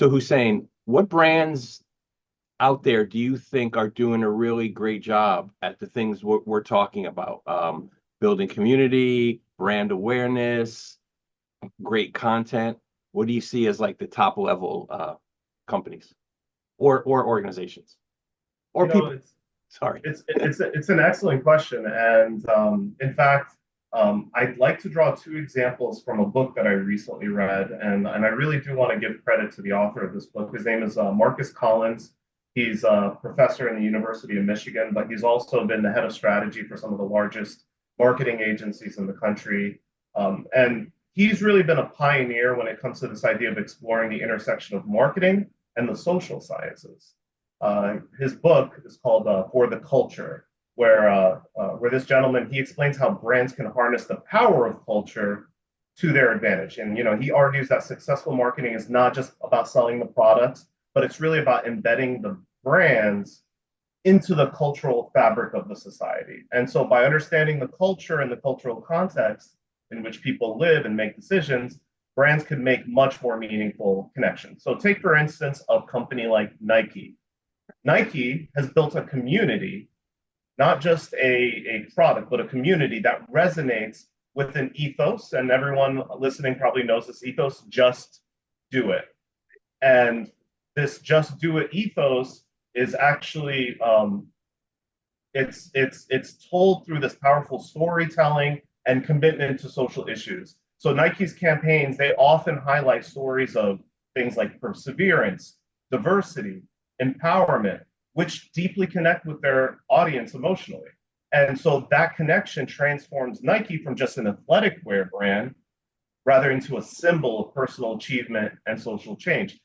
So Hussein, what brands out there do you think are doing a really great job at the things we're talking about? Building community, brand awareness, great content. What do you see as like the top level companies or organizations or You know, people? Sorry. it's an excellent question, and in fact, I'd like to draw two examples from a book that I recently read, and I really do want to give credit to the author of this book. His name is Marcus Collins. He's a professor in the University of Michigan, but he's also been the head of strategy for some of the largest marketing agencies in the country. And he's really been a pioneer when it comes to this idea of exploring the intersection of marketing and the social sciences. His book is called For the Culture, where this gentleman he explains how brands can harness the power of culture to their advantage. And he argues that successful marketing is not just about selling the products, but it's really about embedding the brands into the cultural fabric of the society. And so by understanding the culture and the cultural context in which people live and make decisions, brands can make much more meaningful connections. So take, for instance, a company like Nike. Nike has built a community, not just a product, but a community that resonates with an ethos. And everyone listening probably knows this ethos: just do it. And this just do it ethos is actually it's told through this powerful storytelling and commitment to social issues. So Nike's campaigns, they often highlight stories of things like perseverance, diversity, empowerment, which deeply connect with their audience emotionally. And so that connection transforms Nike from just an athletic wear brand rather into a symbol of personal achievement and social change.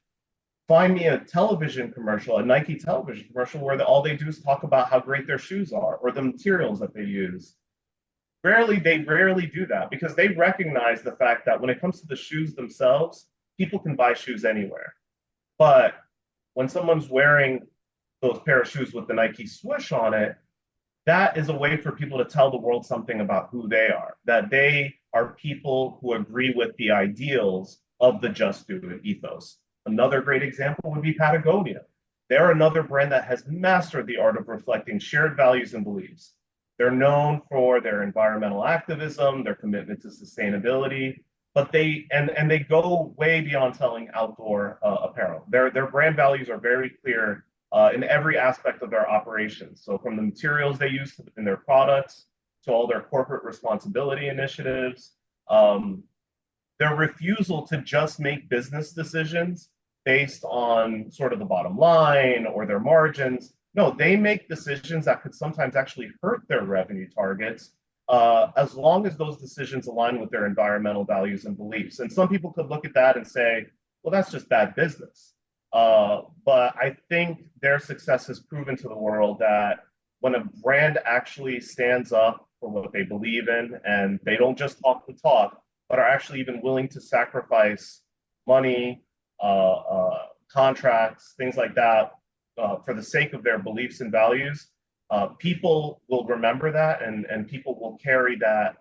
Find me a television commercial, a Nike television commercial, where all they do is talk about how great their shoes are or the materials that they use. They rarely do that because they recognize the fact that when it comes to the shoes themselves, people can buy shoes anywhere. But when someone's wearing those pair of shoes with the Nike swoosh on it, that is a way for people to tell the world something about who they are, that they are people who agree with the ideals of the Just Do It ethos. Another great example would be Patagonia. They're another brand that has mastered the art of reflecting shared values and beliefs. They're known for their environmental activism, their commitment to sustainability, but they go way beyond selling outdoor apparel. Their brand values are very clear in every aspect of their operations. So from the materials they use in their products to all their corporate responsibility initiatives, their refusal to just make business decisions based on sort of the bottom line or their margins. No, they make decisions that could sometimes actually hurt their revenue targets as long as those decisions align with their environmental values and beliefs. And some people could look at that and say, well, that's just bad business. But I think their success has proven to the world that when a brand actually stands up for what they believe in and they don't just talk the talk, but are actually even willing to sacrifice money, contracts, things like that, for the sake of their beliefs and values, people will remember that and people will carry that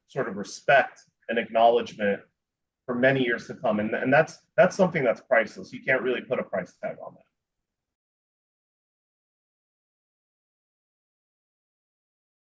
sort of respect and acknowledgement for many years to come. And that's something that's priceless. You can't really put a price tag on that.